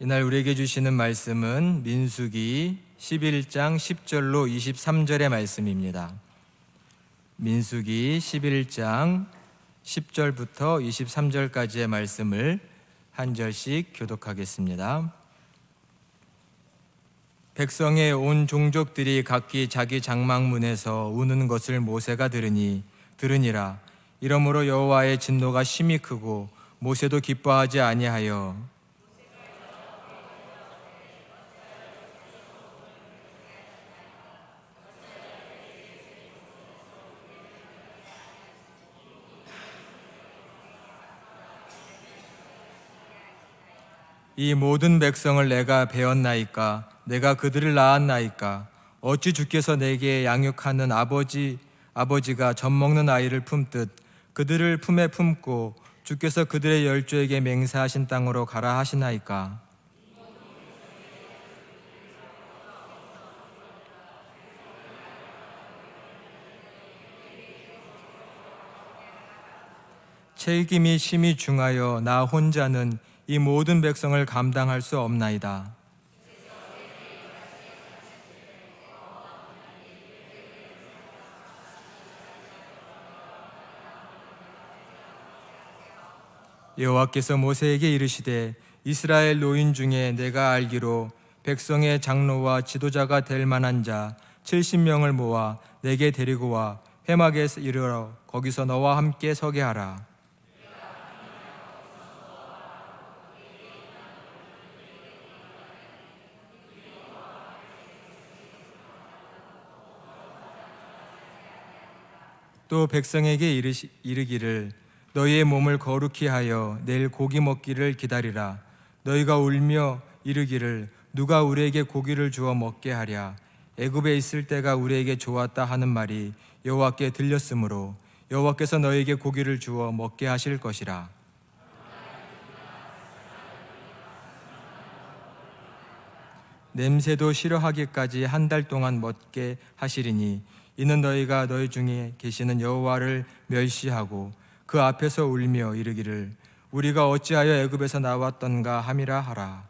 이날 우리에게 주시는 말씀은 민수기 11장 10절로 23절의 말씀입니다. 민수기 11장 10절부터 23절까지의 말씀을 한 절씩 교독하겠습니다. 백성의 온 종족들이 각기 자기 장막문에서 우는 것을 모세가 들으니라. 이러므로 여호와의 진노가 심히 크고 모세도 기뻐하지 아니하여 이 모든 백성을 내가 배었나이까? 내가 그들을 낳았나이까? 어찌 주께서 내게 양육하는 아버지가 젖먹는 아이를 품듯 그들을 품에 품고 주께서 그들의 열조에게 맹세하신 땅으로 가라 하시나이까? 책임이 심히 중하여 나 혼자는 이 모든 백성을 감당할 수 없나이다. 여호와께서 모세에게 이르시되 이스라엘 노인 중에 내가 알기로 백성의 장로와 지도자가 될 만한 자 70명을 모아 내게 데리고 와 회막에 이르러 거기서 너와 함께 서게 하라. 또 백성에게 이르기를 너희의 몸을 거룩히 하여 내일 고기 먹기를 기다리라. 너희가 울며 이르기를 누가 우리에게 고기를 주어 먹게 하랴. 애굽에 있을 때가 우리에게 좋았다 하는 말이 여호와께 들렸으므로 여호와께서 너희에게 고기를 주어 먹게 하실 것이라. 냄새도 싫어하기까지 한 달 동안 먹게 하시리니 이는 너희가 너희 중에 계시는 여호와를 멸시하고 그 앞에서 울며 이르기를 우리가 어찌하여 애굽에서 나왔던가 함이라 하라.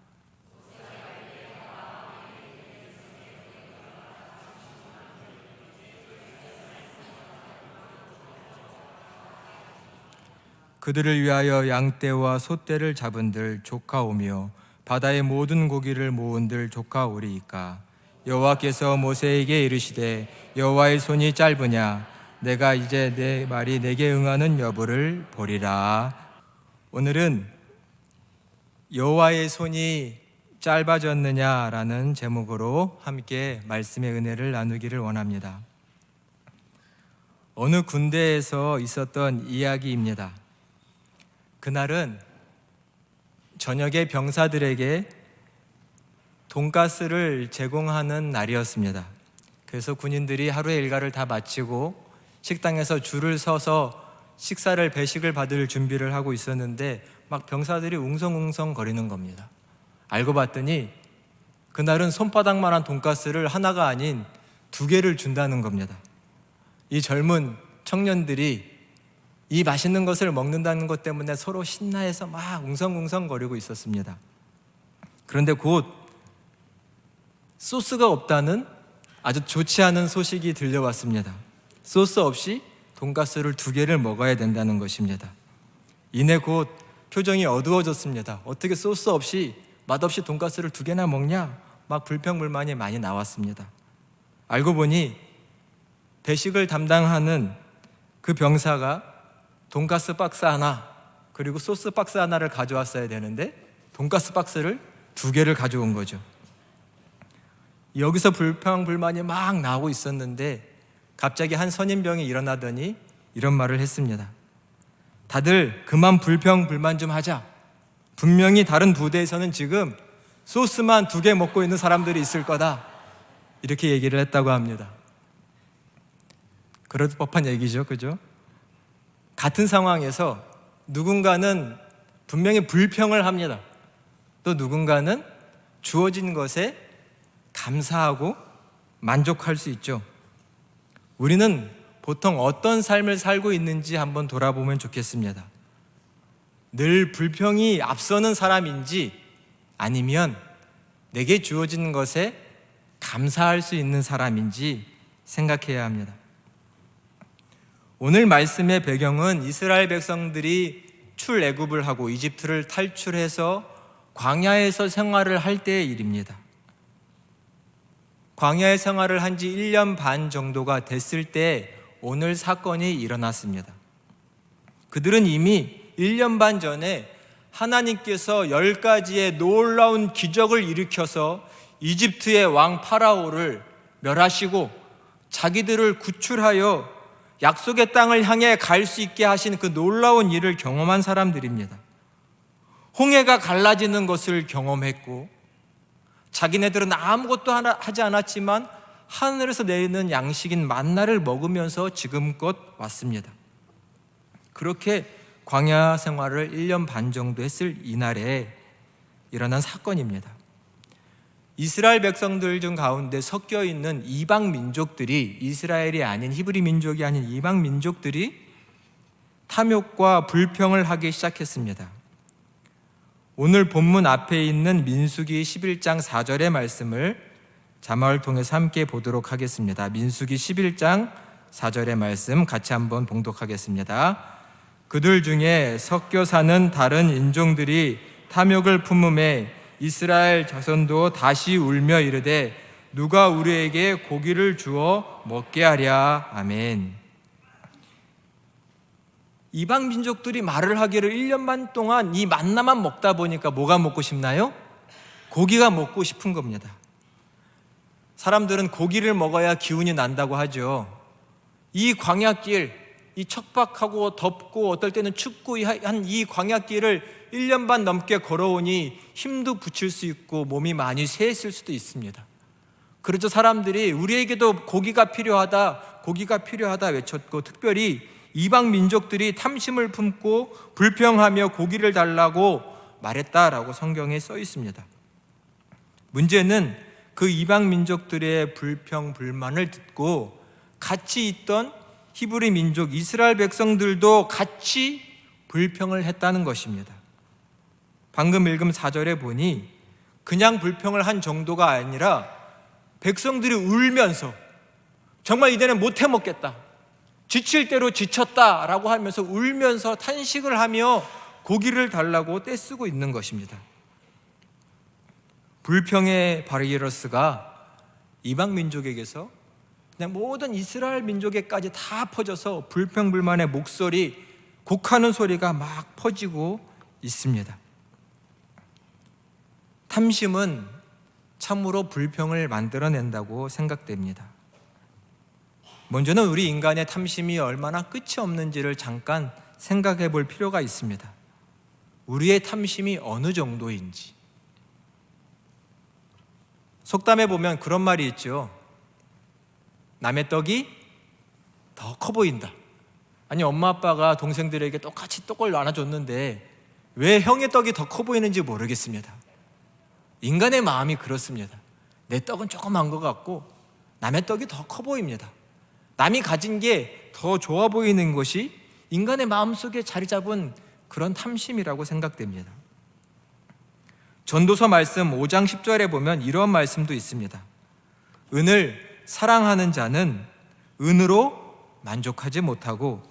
그들을 위하여 양떼와 소떼를 잡은들 조카오며 바다의 모든 고기를 모은들 조카오리이까. 여호와께서 모세에게 이르시되 여호와의 손이 짧으냐? 내가 이제 내 말이 내게 응하는 여부를 보리라. 오늘은 여호와의 손이 짧아졌느냐라는 제목으로 함께 말씀의 은혜를 나누기를 원합니다. 어느 군대에서 있었던 이야기입니다. 그날은 저녁에 병사들에게 돈가스를 제공하는 날이었습니다. 그래서 군인들이 하루의 일과를 다 마치고 식당에서 줄을 서서 배식을 받을 준비를 하고 있었는데 막 병사들이 웅성웅성 거리는 겁니다. 알고 봤더니 그날은 손바닥만한 돈가스를 하나가 아닌 2개를 준다는 겁니다. 이 젊은 청년들이 이 맛있는 것을 먹는다는 것 때문에 서로 신나해서 막 웅성웅성 거리고 있었습니다. 그런데 곧 소스가 없다는 아주 좋지 않은 소식이 들려왔습니다. 소스 없이 돈가스를 2개를 먹어야 된다는 것입니다. 이내 곧 표정이 어두워졌습니다. 어떻게 소스 없이 맛없이 돈가스를 2개나 먹냐? 막 불평불만이 많이 나왔습니다. 알고 보니 배식을 담당하는 그 병사가 돈가스 박스 하나 그리고 소스 박스 하나를 가져왔어야 되는데 돈가스 박스를 2개를 가져온 거죠. 여기서 불평불만이 막 나오고 있었는데 갑자기 한 선임병이 일어나더니 이런 말을 했습니다. 다들 그만 불평불만 좀 하자. 분명히 다른 부대에서는 지금 소스만 2개 먹고 있는 사람들이 있을 거다. 이렇게 얘기를 했다고 합니다. 그럴 법한 얘기죠, 그죠? 같은 상황에서 누군가는 분명히 불평을 합니다. 또 누군가는 주어진 것에 감사하고 만족할 수 있죠. 우리는 보통 어떤 삶을 살고 있는지 한번 돌아보면 좋겠습니다. 늘 불평이 앞서는 사람인지 아니면 내게 주어진 것에 감사할 수 있는 사람인지 생각해야 합니다. 오늘 말씀의 배경은 이스라엘 백성들이 출애굽을 하고 이집트를 탈출해서 광야에서 생활을 할 때의 일입니다. 광야의 생활을 한 지 1년 반 정도가 됐을 때 오늘 사건이 일어났습니다. 그들은 이미 1년 반 전에 하나님께서 10가지의 놀라운 기적을 일으켜서 이집트의 왕 파라오를 멸하시고 자기들을 구출하여 약속의 땅을 향해 갈 수 있게 하신 그 놀라운 일을 경험한 사람들입니다. 홍해가 갈라지는 것을 경험했고 자기네들은 아무것도 하지 않았지만 하늘에서 내리는 양식인 만나를 먹으면서 지금껏 왔습니다. 그렇게 광야 생활을 1년 반 정도 했을 이날에 일어난 사건입니다. 이스라엘 백성들 중 가운데 섞여 있는 이방 민족들이, 이스라엘이 아닌 히브리 민족이 아닌 이방 민족들이 탐욕과 불평을 하기 시작했습니다. 오늘 본문 앞에 있는 민수기 11장 4절의 말씀을 자막을 통해서 함께 보도록 하겠습니다. 민수기 11장 4절의 말씀 같이 한번 봉독하겠습니다. 그들 중에 섞여 사는 다른 인종들이 탐욕을 품음에 이스라엘 자손도 다시 울며 이르되 누가 우리에게 고기를 주어 먹게 하랴. 아멘. 이방 민족들이 말을 하기를 1년 반 동안 이 만나만 먹다 보니까 뭐가 먹고 싶나요? 고기가 먹고 싶은 겁니다. 사람들은 고기를 먹어야 기운이 난다고 하죠. 이 광야길, 이 척박하고 덥고 어떨 때는 춥고 한 이 광야길을 1년 반 넘게 걸어오니 힘도 붙일 수 있고 몸이 많이 쇠했을 수도 있습니다. 그래서 사람들이 우리에게도 고기가 필요하다 외쳤고, 특별히 이방 민족들이 탐심을 품고 불평하며 고기를 달라고 말했다라고 성경에 써 있습니다. 문제는 그 이방 민족들의 불평 불만을 듣고 같이 있던 히브리 민족 이스라엘 백성들도 같이 불평을 했다는 것입니다. 방금 읽은 4절에 보니 그냥 불평을 한 정도가 아니라 백성들이 울면서 정말 이제는 못해 먹겠다, 지칠 대로 지쳤다라고 하면서 울면서 탄식을 하며 고기를 달라고 떼쓰고 있는 것입니다. 불평의 바이러스가 이방 민족에게서 그냥 모든 이스라엘 민족에까지 다 퍼져서 불평불만의 목소리, 곡하는 소리가 막 퍼지고 있습니다. 탐심은 참으로 불평을 만들어낸다고 생각됩니다. 먼저는 우리 인간의 탐심이 얼마나 끝이 없는지를 잠깐 생각해 볼 필요가 있습니다. 우리의 탐심이 어느 정도인지. 속담에 보면 그런 말이 있죠. 남의 떡이 더 커 보인다. 아니, 엄마 아빠가 동생들에게 똑같이 떡을 나눠줬는데 왜 형의 떡이 더 커 보이는지 모르겠습니다. 인간의 마음이 그렇습니다. 내 떡은 조그만 것 같고 남의 떡이 더 커 보입니다. 남이 가진 게 더 좋아 보이는 것이 인간의 마음속에 자리 잡은 그런 탐심이라고 생각됩니다. 전도서 말씀 5장 10절에 보면 이런 말씀도 있습니다. 은을 사랑하는 자는 은으로 만족하지 못하고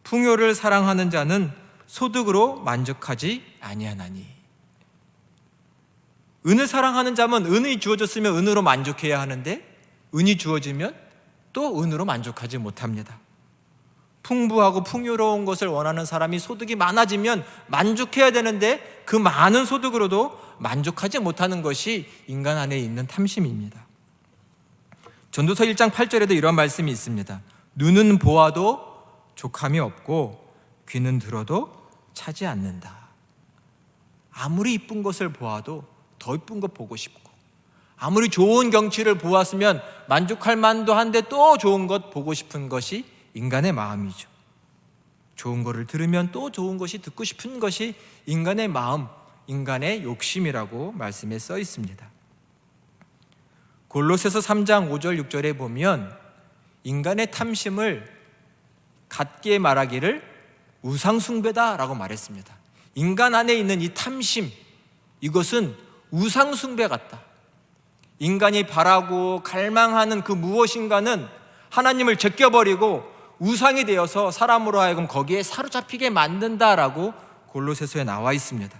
풍요를 사랑하는 자는 소득으로 만족하지 아니하나니. 은을 사랑하는 자면 은이 주어졌으면 은으로 만족해야 하는데 은이 주어지면 또 은으로 만족하지 못합니다. 풍부하고 풍요로운 것을 원하는 사람이 소득이 많아지면 만족해야 되는데 그 많은 소득으로도 만족하지 못하는 것이 인간 안에 있는 탐심입니다. 전도서 1장 8절에도 이런 말씀이 있습니다. 눈은 보아도 족함이 없고 귀는 들어도 차지 않는다. 아무리 이쁜 것을 보아도 더 이쁜 것 보고 싶고, 아무리 좋은 경치를 보았으면 만족할 만도 한데 또 좋은 것 보고 싶은 것이 인간의 마음이죠. 좋은 것을 들으면 또 좋은 것이 듣고 싶은 것이 인간의 마음, 인간의 욕심이라고 말씀에 써 있습니다. 골로새서 3장 5절 6절에 보면 인간의 탐심을 갖게 말하기를 우상숭배다라고 말했습니다. 인간 안에 있는 이 탐심, 이것은 우상 숭배 같다. 인간이 바라고 갈망하는 그 무엇인가는 하나님을 제껴버리고 우상이 되어서 사람으로 하여금 거기에 사로잡히게 만든다라고 골로새서에 나와 있습니다.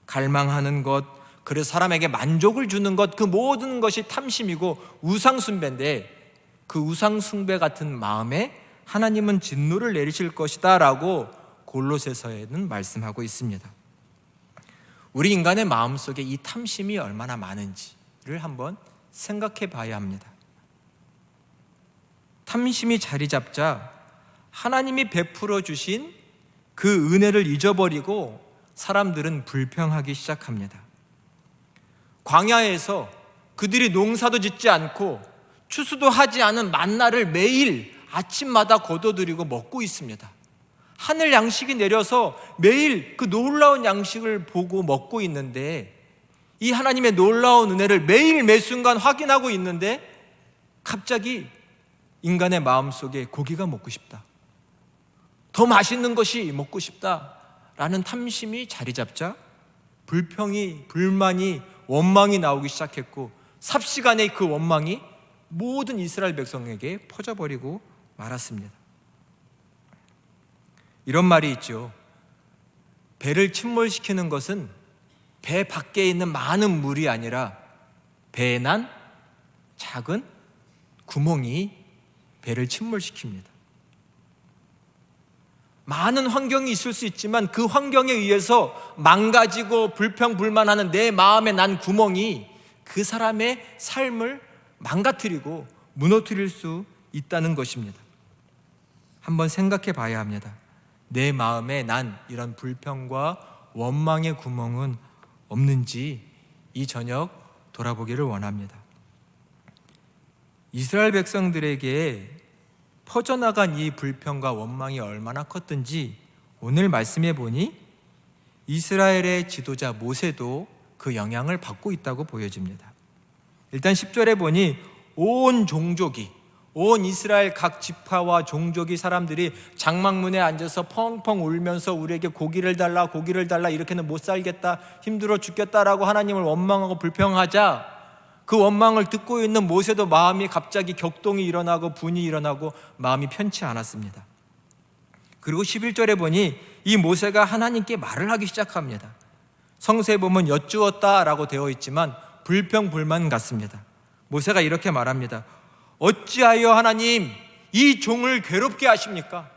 갈망하는 것, 그래서 사람에게 만족을 주는 것, 그 모든 것이 탐심이고 우상 숭배인데, 그 우상 숭배 같은 마음에 하나님은 진노를 내리실 것이다 라고 골로새서에는 말씀하고 있습니다. 우리 인간의 마음속에 이 탐심이 얼마나 많은지를 한번 생각해 봐야 합니다. 탐심이 자리 잡자 하나님이 베풀어 주신 그 은혜를 잊어버리고 사람들은 불평하기 시작합니다. 광야에서 그들이 농사도 짓지 않고 추수도 하지 않은 만나를 매일 아침마다 거둬들이고 먹고 있습니다. 하늘 양식이 내려서 매일 그 놀라운 양식을 보고 먹고 있는데, 이 하나님의 놀라운 은혜를 매일 매순간 확인하고 있는데 갑자기 인간의 마음속에 고기가 먹고 싶다, 더 맛있는 것이 먹고 싶다라는 탐심이 자리 잡자 불평이, 불만이, 원망이 나오기 시작했고, 삽시간에 그 원망이 모든 이스라엘 백성에게 퍼져버리고 말았습니다. 이런 말이 있죠. 배를 침몰시키는 것은 배 밖에 있는 많은 물이 아니라 배에 난 작은 구멍이 배를 침몰시킵니다. 많은 환경이 있을 수 있지만 그 환경에 의해서 망가지고 불평불만하는 내 마음에 난 구멍이 그 사람의 삶을 망가뜨리고 무너뜨릴 수 있다는 것입니다. 한번 생각해 봐야 합니다. 내 마음에 난 이런 불평과 원망의 구멍은 없는지 이 저녁 돌아보기를 원합니다. 이스라엘 백성들에게 퍼져나간 이 불평과 원망이 얼마나 컸든지 오늘 말씀해 보니 이스라엘의 지도자 모세도 그 영향을 받고 있다고 보여집니다. 일단 10절에 보니 온 종족이, 온 이스라엘 각 지파와 종족이 사람들이 장막문에 앉아서 펑펑 울면서 우리에게 고기를 달라, 고기를 달라, 이렇게는 못 살겠다, 힘들어 죽겠다라고 하나님을 원망하고 불평하자 그 원망을 듣고 있는 모세도 마음이 갑자기 격동이 일어나고 분이 일어나고 마음이 편치 않았습니다. 그리고 11절에 보니 이 모세가 하나님께 말을 하기 시작합니다. 성서에 보면 여쭈었다라고 되어 있지만 불평불만 같습니다. 모세가 이렇게 말합니다. 어찌하여 하나님 이 종을 괴롭게 하십니까?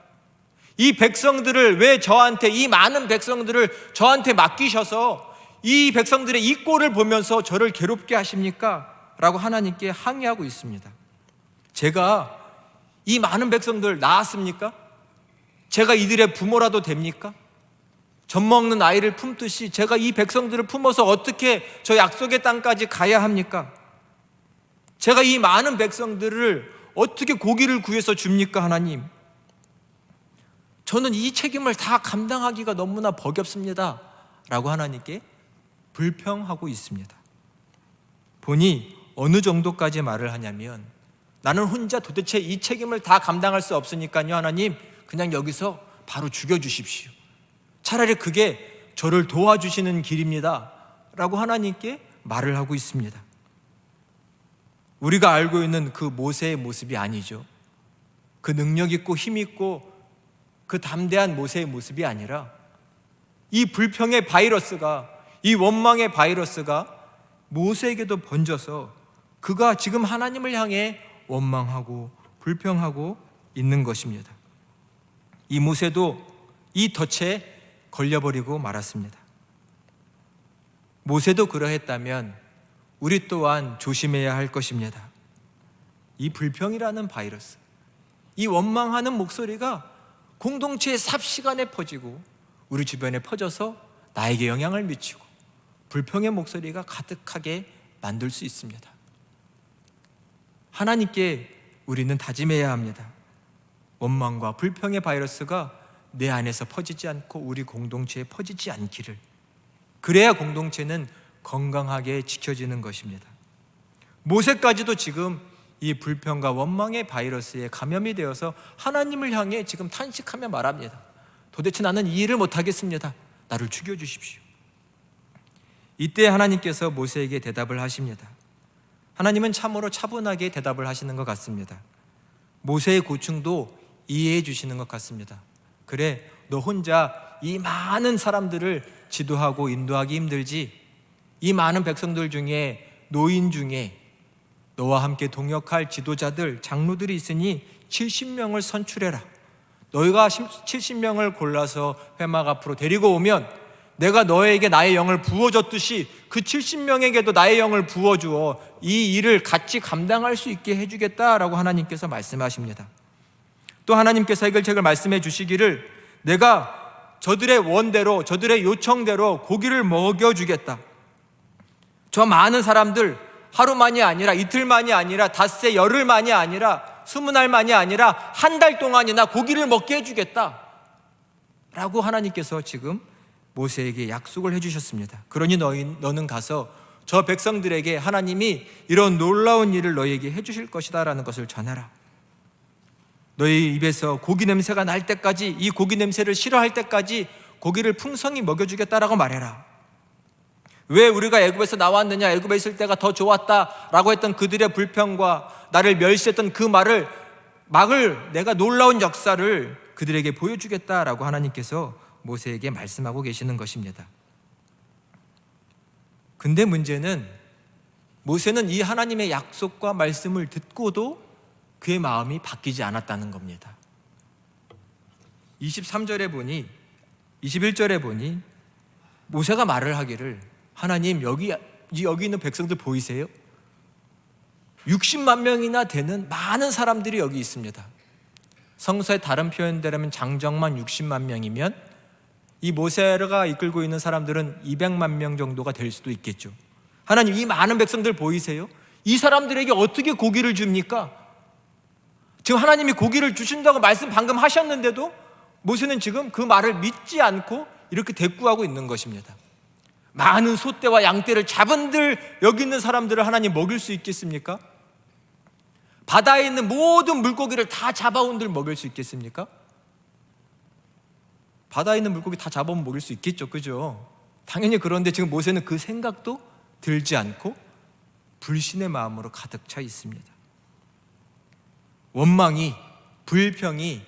이 백성들을 왜 저한테, 이 많은 백성들을 저한테 맡기셔서 이 백성들의 이 꼴을 보면서 저를 괴롭게 하십니까? 라고 하나님께 항의하고 있습니다. 제가 이 많은 백성들 낳았습니까? 제가 이들의 부모라도 됩니까? 젖먹는 아이를 품듯이 제가 이 백성들을 품어서 어떻게 저 약속의 땅까지 가야 합니까? 제가 이 많은 백성들을 어떻게 고기를 구해서 줍니까, 하나님? 저는 이 책임을 다 감당하기가 너무나 버겁습니다 라고 하나님께 불평하고 있습니다. 보니 어느 정도까지 말을 하냐면, 나는 혼자 도대체 이 책임을 다 감당할 수 없으니까요 하나님, 그냥 여기서 바로 죽여주십시오. 차라리 그게 저를 도와주시는 길입니다 라고 하나님께 말을 하고 있습니다. 우리가 알고 있는 그 모세의 모습이 아니죠. 그 능력 있고 힘 있고 그 담대한 모세의 모습이 아니라 이 불평의 바이러스가, 이 원망의 바이러스가 모세에게도 번져서 그가 지금 하나님을 향해 원망하고 불평하고 있는 것입니다. 이 모세도 이 덫에 걸려버리고 말았습니다. 모세도 그러했다면 우리 또한 조심해야 할 것입니다. 이 불평이라는 바이러스, 이 원망하는 목소리가 공동체의 삽시간에 퍼지고 우리 주변에 퍼져서 나에게 영향을 미치고 불평의 목소리가 가득하게 만들 수 있습니다. 하나님께 우리는 다짐해야 합니다. 원망과 불평의 바이러스가 내 안에서 퍼지지 않고 우리 공동체에 퍼지지 않기를. 그래야 공동체는 건강하게 지켜지는 것입니다. 모세까지도 지금 이 불평과 원망의 바이러스에 감염이 되어서 하나님을 향해 지금 탄식하며 말합니다. 도대체 나는 이 일을 못하겠습니다. 나를 죽여주십시오. 이때 하나님께서 모세에게 대답을 하십니다. 하나님은 참으로 차분하게 대답을 하시는 것 같습니다. 모세의 고충도 이해해 주시는 것 같습니다. 그래, 너 혼자 이 많은 사람들을 지도하고 인도하기 힘들지? 이 많은 백성들 중에, 노인 중에 너와 함께 동역할 지도자들, 장로들이 있으니 70명을 선출해라. 너희가 70명을 골라서 회막 앞으로 데리고 오면 내가 너에게 나의 영을 부어줬듯이 그 70명에게도 나의 영을 부어주어 이 일을 같이 감당할 수 있게 해주겠다라고 하나님께서 말씀하십니다. 또 하나님께서 해결책을 말씀해 주시기를 내가 저들의 원대로, 저들의 요청대로 고기를 먹여주겠다. 저 많은 사람들 하루만이 아니라 이틀만이 아니라 닷새 열흘만이 아니라 20날만이 아니라 한 달 동안이나 고기를 먹게 해주겠다 라고 하나님께서 지금 모세에게 약속을 해주셨습니다. 그러니 너는 가서 저 백성들에게 하나님이 이런 놀라운 일을 너희에게 해주실 것이다 라는 것을 전하라. 너희 입에서 고기 냄새가 날 때까지, 이 고기 냄새를 싫어할 때까지 고기를 풍성히 먹여주겠다라고 말해라. 왜 우리가 애굽에서 나왔느냐, 애굽에 있을 때가 더 좋았다라고 했던 그들의 불평과 나를 멸시했던 그 말을 막을 내가 놀라운 역사를 그들에게 보여주겠다라고 하나님께서 모세에게 말씀하고 계시는 것입니다. 근데 문제는 모세는 이 하나님의 약속과 말씀을 듣고도 그의 마음이 바뀌지 않았다는 겁니다. 23절에 보니, 21절에 보니 모세가 말을 하기를 하나님, 여기 있는 백성들 보이세요? 60만 명이나 되는 많은 사람들이 여기 있습니다. 성서의 다른 표현대로면 장정만 60만 명이면 이 모세가 이끌고 있는 사람들은 200만 명 정도가 될 수도 있겠죠. 하나님, 이 많은 백성들 보이세요? 이 사람들에게 어떻게 고기를 줍니까? 지금 하나님이 고기를 주신다고 말씀 방금 하셨는데도 모세는 지금 그 말을 믿지 않고 이렇게 대꾸하고 있는 것입니다. 많은 소떼와 양떼를 잡은들 여기 있는 사람들을 하나님 먹일 수 있겠습니까? 바다에 있는 모든 물고기를 다 잡아온들 먹일 수 있겠습니까? 바다에 있는 물고기 다 잡아오면 먹일 수 있겠죠, 그죠? 당연히. 그런데 지금 모세는 그 생각도 들지 않고 불신의 마음으로 가득 차 있습니다. 원망이, 불평이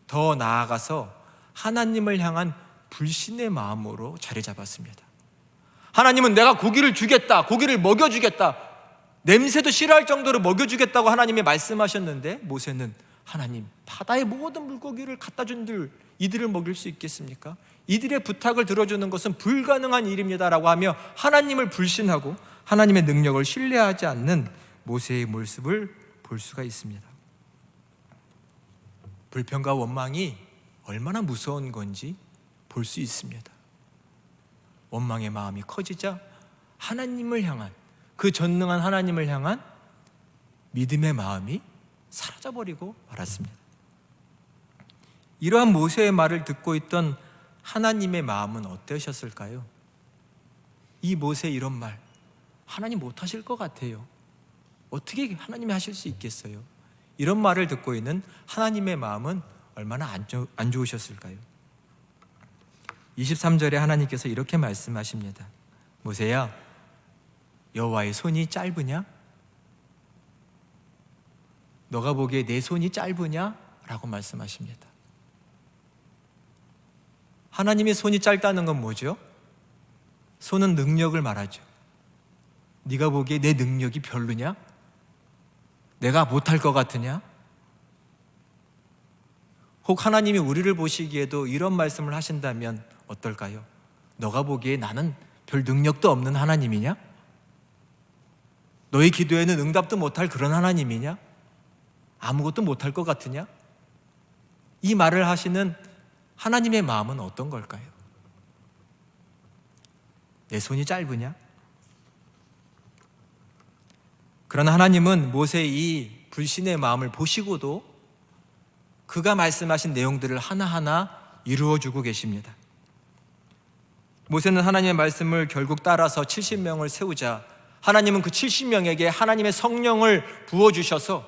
더 나아가서 하나님을 향한 불신의 마음으로 자리 잡았습니다. 하나님은 내가 고기를 주겠다, 고기를 먹여주겠다, 냄새도 싫어할 정도로 먹여주겠다고 하나님이 말씀하셨는데 모세는 하나님, 바다의 모든 물고기를 갖다 준들 이들을 먹일 수 있겠습니까? 이들의 부탁을 들어주는 것은 불가능한 일입니다라고 하며 하나님을 불신하고 하나님의 능력을 신뢰하지 않는 모세의 모습을 볼 수가 있습니다. 불평과 원망이 얼마나 무서운 건지 볼 수 있습니다. 원망의 마음이 커지자 하나님을 향한, 그 전능한 하나님을 향한 믿음의 마음이 사라져버리고 말았습니다. 이러한 모세의 말을 듣고 있던 하나님의 마음은 어떠셨을까요? 이 모세의 이런 말, 하나님 못하실 것 같아요. 어떻게 하나님이 하실 수 있겠어요? 이런 말을 듣고 있는 하나님의 마음은 얼마나 안 좋으셨을까요? 23절에 하나님께서 이렇게 말씀하십니다. 모세야, 여호와의 손이 짧으냐? 너가 보기에 내 손이 짧으냐? 라고 말씀하십니다. 하나님의 손이 짧다는 건 뭐죠? 손은 능력을 말하죠. 네가 보기에 내 능력이 별로냐? 내가 못할 것 같으냐? 혹 하나님이 우리를 보시기에도 이런 말씀을 하신다면 어떨까요? 너가 보기에 나는 별 능력도 없는 하나님이냐? 너의 기도에는 응답도 못할 그런 하나님이냐? 아무것도 못할 것 같으냐? 이 말을 하시는 하나님의 마음은 어떤 걸까요? 내 손이 짧으냐? 그러나 하나님은 모세의 이 불신의 마음을 보시고도 그가 말씀하신 내용들을 하나하나 이루어주고 계십니다. 모세는 하나님의 말씀을 결국 따라서 70명을 세우자 하나님은 그 70명에게 하나님의 성령을 부어주셔서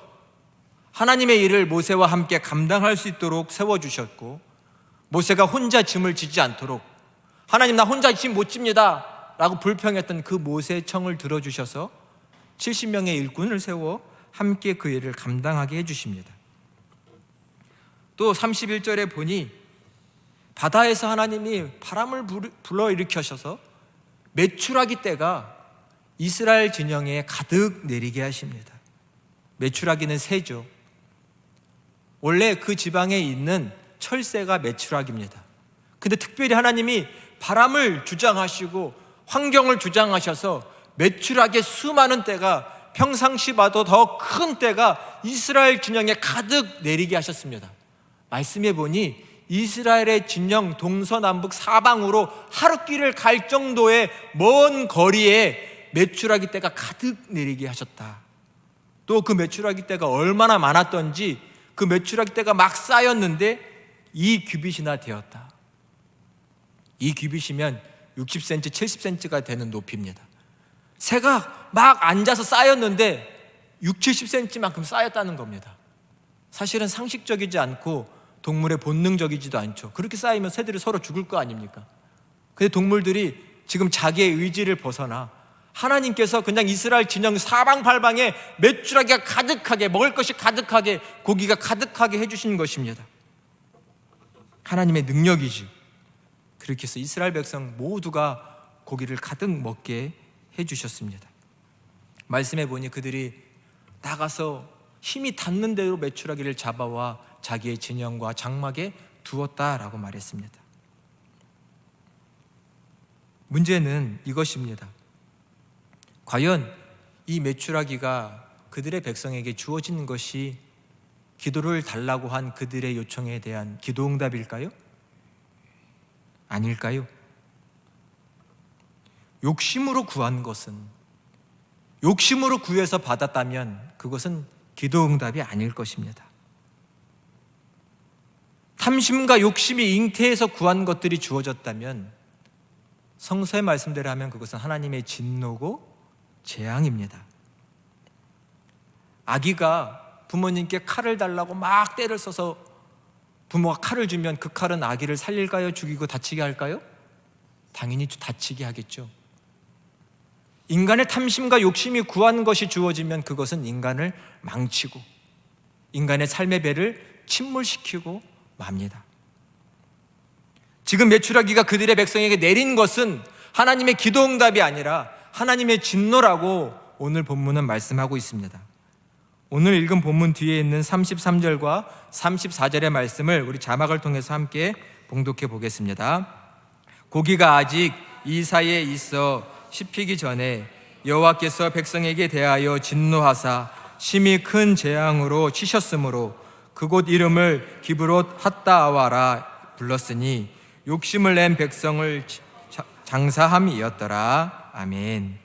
하나님의 일을 모세와 함께 감당할 수 있도록 세워주셨고, 모세가 혼자 짐을 지지 않도록, 하나님 나 혼자 짐 못 집니다, 라고 불평했던 그 모세의 청을 들어주셔서 70명의 일꾼을 세워 함께 그 일을 감당하게 해주십니다. 또 31절에 보니 바다에서 하나님이 바람을 불러일으켜셔서 메추라기 떼가 이스라엘 진영에 가득 내리게 하십니다. 메추라기는 새죠. 원래 그 지방에 있는 철새가 메추라기입니다. 근데 특별히 하나님이 바람을 주장하시고 환경을 주장하셔서 메추라기의 수많은 떼가 평상시 봐도 더 큰 떼가 이스라엘 진영에 가득 내리게 하셨습니다. 말씀해 보니 이스라엘의 진영 동서남북 사방으로 하루길을 갈 정도의 먼 거리에 메추라기 떼가 가득 내리게 하셨다. 또 그 메추라기 떼가 얼마나 많았던지 그 메추라기 떼가 막 쌓였는데 2규빗이나 되었다. 2규빗이면 60cm, 70cm가 되는 높이입니다. 새가 막 앉아서 쌓였는데 60, 70cm만큼 쌓였다는 겁니다. 사실은 상식적이지 않고 동물의 본능적이지도 않죠. 그렇게 쌓이면 새들이 서로 죽을 거 아닙니까? 근데 동물들이 지금 자기의 의지를 벗어나 하나님께서 그냥 이스라엘 진영 사방팔방에 메추라기가 가득하게, 먹을 것이 가득하게, 고기가 가득하게 해주신 것입니다. 하나님의 능력이지. 그렇게 해서 이스라엘 백성 모두가 고기를 가득 먹게 해주셨습니다. 말씀해 보니 그들이 나가서 힘이 닿는 대로 메추라기를 잡아와 자기의 진영과 장막에 두었다라고 말했습니다. 문제는 이것입니다. 과연 이 메추라기가 그들의 백성에게 주어진 것이 기도를 달라고 한 그들의 요청에 대한 기도응답일까요? 아닐까요? 욕심으로 구한 것은, 욕심으로 구해서 받았다면 그것은 기도응답이 아닐 것입니다. 탐심과 욕심이 잉태해서 구한 것들이 주어졌다면 성서의 말씀대로 하면 그것은 하나님의 진노고 재앙입니다. 아기가 부모님께 칼을 달라고 막 때를 써서 부모가 칼을 주면 그 칼은 아기를 살릴까요? 죽이고 다치게 할까요? 당연히 다치게 하겠죠. 인간의 탐심과 욕심이 구한 것이 주어지면 그것은 인간을 망치고 인간의 삶의 배를 침몰시키고 맙니다. 지금 메추라기가 그들의 백성에게 내린 것은 하나님의 기도응답이 아니라 하나님의 진노라고 오늘 본문은 말씀하고 있습니다. 오늘 읽은 본문 뒤에 있는 33절과 34절의 말씀을 우리 자막을 통해서 함께 봉독해 보겠습니다. 고기가 아직 이 사이에 있어 씹히기 전에 여호와께서 백성에게 대하여 진노하사 심히 큰 재앙으로 치셨으므로 그곳 이름을 기브롯 핫다아와라 불렀으니 욕심을 낸 백성을 장사함이었더라. 아멘.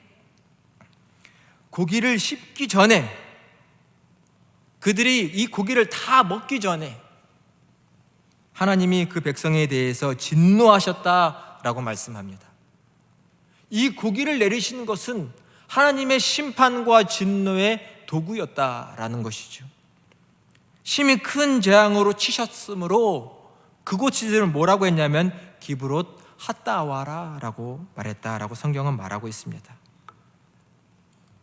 고기를 씹기 전에, 그들이 이 고기를 다 먹기 전에 하나님이 그 백성에 대해서 진노하셨다라고 말씀합니다. 이 고기를 내리신 것은 하나님의 심판과 진노의 도구였다라는 것이죠. 심히 큰 재앙으로 치셨으므로 그곳 이름을 뭐라고 했냐면 기브롯 핫다와라라고 말했다라고 성경은 말하고 있습니다.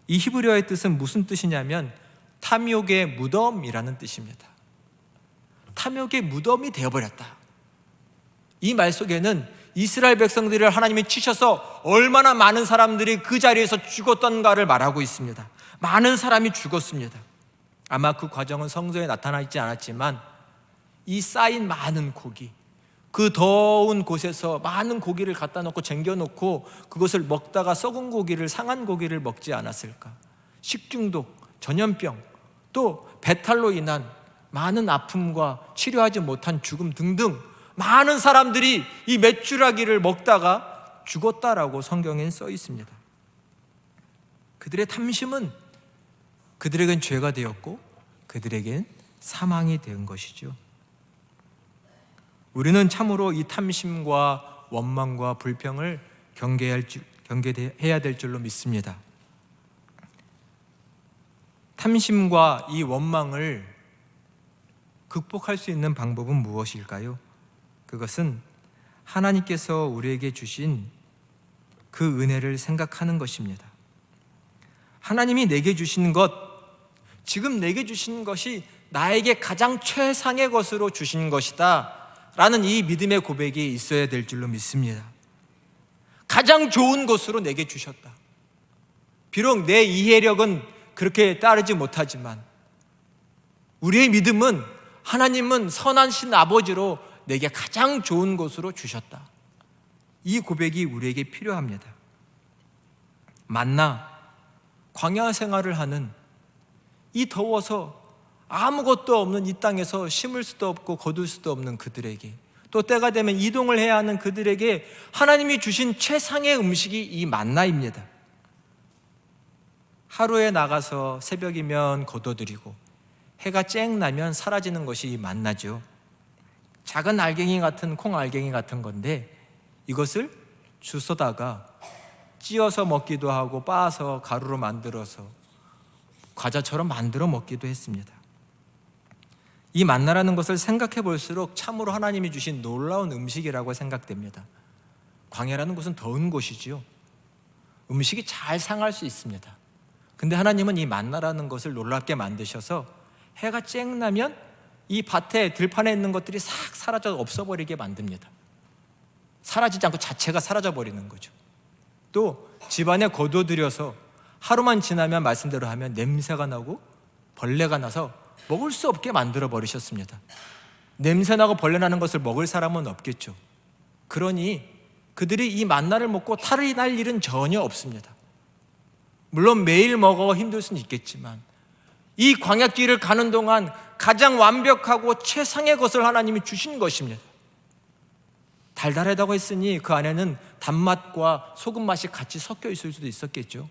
이 히브리어의 뜻은 무슨 뜻이냐면 탐욕의 무덤이라는 뜻입니다. 탐욕의 무덤이 되어버렸다. 이 말 속에는 이스라엘 백성들을 하나님이 치셔서 얼마나 많은 사람들이 그 자리에서 죽었던가를 말하고 있습니다. 많은 사람이 죽었습니다. 아마 그 과정은 성서에 나타나 있지 않았지만 이 쌓인 많은 고기, 그 더운 곳에서 많은 고기를 갖다 놓고 쟁겨놓고 그것을 먹다가 썩은 고기를, 상한 고기를 먹지 않았을까? 식중독, 전염병, 또 배탈로 인한 많은 아픔과 치료하지 못한 죽음 등등 많은 사람들이 이 메추라기를 먹다가 죽었다라고 성경엔 써 있습니다. 그들의 탐심은 그들에겐 죄가 되었고 그들에겐 사망이 된 것이죠. 우리는 참으로 이 탐심과 원망과 불평을 경계해야 될 줄로 믿습니다. 탐심과 이 원망을 극복할 수 있는 방법은 무엇일까요? 그것은 하나님께서 우리에게 주신 그 은혜를 생각하는 것입니다. 하나님이 내게 주신 것, 지금 내게 주신 것이 나에게 가장 최상의 것으로 주신 것이다 라는 이 믿음의 고백이 있어야 될 줄로 믿습니다. 가장 좋은 것으로 내게 주셨다. 비록 내 이해력은 그렇게 따르지 못하지만 우리의 믿음은 하나님은 선하신 아버지로 내게 가장 좋은 것으로 주셨다. 이 고백이 우리에게 필요합니다. 만나 광야 생활을 하는 이 더워서 아무것도 없는 이 땅에서 심을 수도 없고 거둘 수도 없는 그들에게, 또 때가 되면 이동을 해야 하는 그들에게 하나님이 주신 최상의 음식이 이 만나입니다. 하루에 나가서 새벽이면 거둬들이고 해가 쨍 나면 사라지는 것이 이 만나죠. 작은 알갱이 같은 콩알갱이 같은 건데 이것을 주워다가 찧어서 먹기도 하고 빻아서 가루로 만들어서 과자처럼 만들어 먹기도 했습니다. 이 만나라는 것을 생각해 볼수록 참으로 하나님이 주신 놀라운 음식이라고 생각됩니다. 광야라는 곳은 더운 곳이지요. 음식이 잘 상할 수 있습니다. 근데 하나님은 이 만나라는 것을 놀랍게 만드셔서 해가 쨍 나면 이 밭에 들판에 있는 것들이 싹 사라져 없어버리게 만듭니다. 사라지지 않고 자체가 사라져 버리는 거죠. 또 집안에 거둬들여서 하루만 지나면 말씀대로 하면 냄새가 나고 벌레가 나서 먹을 수 없게 만들어 버리셨습니다. 냄새나고 벌레 나는 것을 먹을 사람은 없겠죠. 그러니 그들이 이 만나를 먹고 탈이 날 일은 전혀 없습니다. 물론 매일 먹어 힘들 수는 있겠지만 이 광야길을 가는 동안 가장 완벽하고 최상의 것을 하나님이 주신 것입니다. 달달하다고 했으니 그 안에는 단맛과 소금 맛이 같이 섞여 있을 수도 있었겠죠.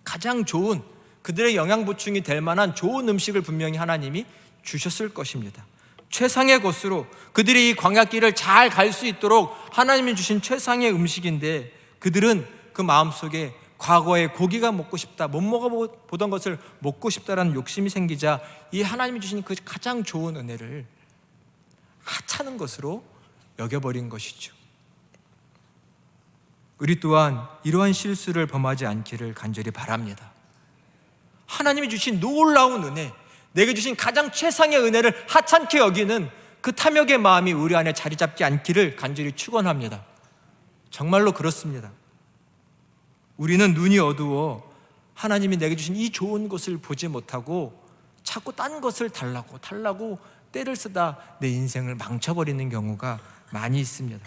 가장 좋은, 그들의 영양 보충이 될 만한 좋은 음식을 분명히 하나님이 주셨을 것입니다. 최상의 것으로 그들이 이 광야길을 잘 갈 수 있도록 하나님이 주신 최상의 음식인데 그들은 그 마음속에 과거에 고기가 먹고 싶다, 못 먹어보던 것을 먹고 싶다라는 욕심이 생기자 이 하나님이 주신 그 가장 좋은 은혜를 하찮은 것으로 여겨버린 것이죠. 우리 또한 이러한 실수를 범하지 않기를 간절히 바랍니다. 하나님이 주신 놀라운 은혜, 내게 주신 가장 최상의 은혜를 하찮게 여기는 그 탐욕의 마음이 우리 안에 자리 잡지 않기를 간절히 축원합니다. 정말로 그렇습니다. 우리는 눈이 어두워 하나님이 내게 주신 이 좋은 것을 보지 못하고 자꾸 딴 것을 달라고 때를 쓰다 내 인생을 망쳐버리는 경우가 많이 있습니다.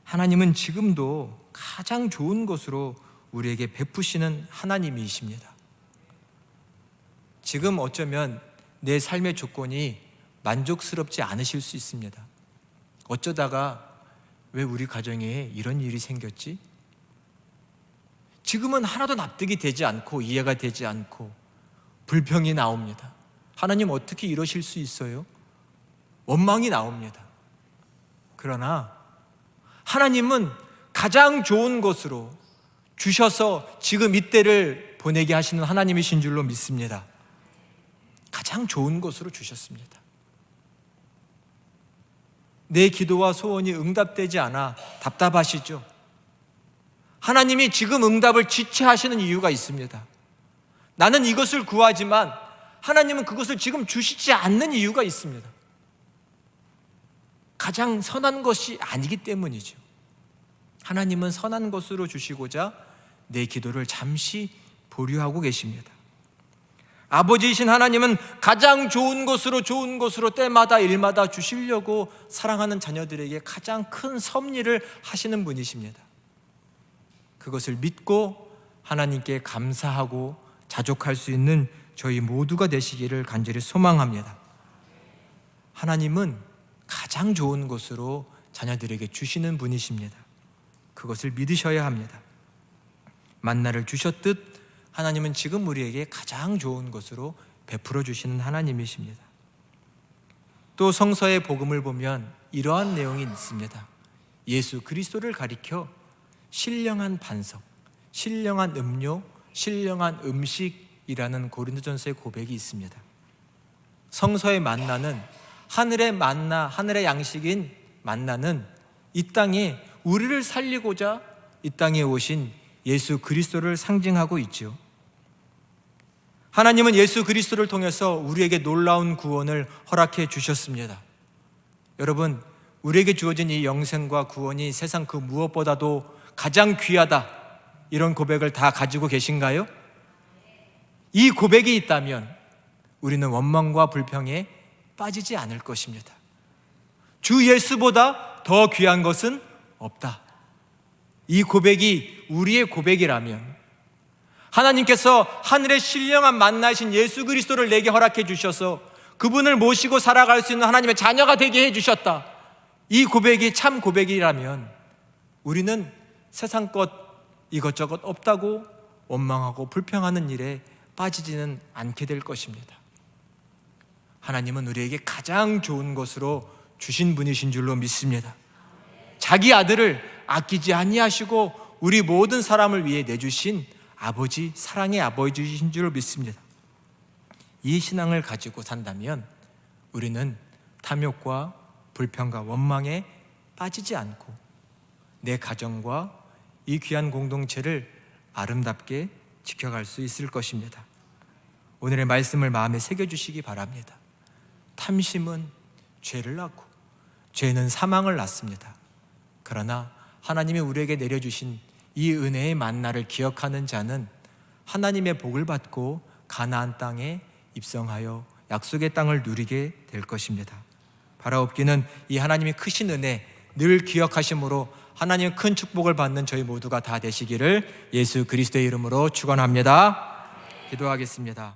하나님은 지금도 가장 좋은 것으로 우리에게 베푸시는 하나님이십니다. 지금 어쩌면 내 삶의 조건이 만족스럽지 않으실 수 있습니다. 어쩌다가 왜 우리 가정에 이런 일이 생겼지? 지금은 하나도 납득이 되지 않고 이해가 되지 않고 불평이 나옵니다. 하나님 어떻게 이러실 수 있어요? 원망이 나옵니다. 그러나 하나님은 가장 좋은 것으로 주셔서 지금 이때를 보내게 하시는 하나님이신 줄로 믿습니다. 가장 좋은 것으로 주셨습니다. 내 기도와 소원이 응답되지 않아 답답하시죠? 하나님이 지금 응답을 지체하시는 이유가 있습니다. 나는 이것을 구하지만 하나님은 그것을 지금 주시지 않는 이유가 있습니다. 가장 선한 것이 아니기 때문이죠. 하나님은 선한 것으로 주시고자 내 기도를 잠시 보류하고 계십니다. 아버지이신 하나님은 가장 좋은 것으로 때마다 일마다 주시려고 사랑하는 자녀들에게 가장 큰 섭리를 하시는 분이십니다. 그것을 믿고 하나님께 감사하고 자족할 수 있는 저희 모두가 되시기를 간절히 소망합니다. 하나님은 가장 좋은 것으로 자녀들에게 주시는 분이십니다. 그것을 믿으셔야 합니다. 만나를 주셨듯 하나님은 지금 우리에게 가장 좋은 것으로 베풀어 주시는 하나님이십니다. 또 성서의 복음을 보면 이러한 내용이 있습니다. 예수 그리스도를 가리켜 신령한 반석, 신령한 음료, 신령한 음식이라는 고린도전서의 고백이 있습니다. 성서의 만나는 하늘의 만나, 하늘의 양식인 만나는 이 땅에 우리를 살리고자 이 땅에 오신 예수 그리스도를 상징하고 있죠. 하나님은 예수 그리스도를 통해서 우리에게 놀라운 구원을 허락해 주셨습니다. 여러분, 우리에게 주어진 이 영생과 구원이 세상 그 무엇보다도 가장 귀하다, 이런 고백을 다 가지고 계신가요? 이 고백이 있다면 우리는 원망과 불평에 빠지지 않을 것입니다. 주 예수보다 더 귀한 것은 없다. 이 고백이 우리의 고백이라면, 하나님께서 하늘의 신령한 만나신 예수 그리스도를 내게 허락해 주셔서 그분을 모시고 살아갈 수 있는 하나님의 자녀가 되게 해 주셨다, 이 고백이 참 고백이라면 우리는 세상 것 이것저것 없다고 원망하고 불평하는 일에 빠지지는 않게 될 것입니다. 하나님은 우리에게 가장 좋은 것으로 주신 분이신 줄로 믿습니다. 자기 아들을 아끼지 아니하시고 우리 모든 사람을 위해 내주신 아버지, 사랑의 아버지이신 줄로 믿습니다. 이 신앙을 가지고 산다면 우리는 탐욕과 불평과 원망에 빠지지 않고 내 가정과 이 귀한 공동체를 아름답게 지켜갈 수 있을 것입니다. 오늘의 말씀을 마음에 새겨주시기 바랍니다. 탐심은 죄를 낳고 죄는 사망을 낳습니다. 그러나 하나님이 우리에게 내려주신 이 은혜의 만나를 기억하는 자는 하나님의 복을 받고 가나안 땅에 입성하여 약속의 땅을 누리게 될 것입니다. 바라옵기는 이 하나님의 크신 은혜 늘 기억하심으로 하나님의 큰 축복을 받는 저희 모두가 다 되시기를 예수 그리스도의 이름으로 축원합니다. 기도하겠습니다.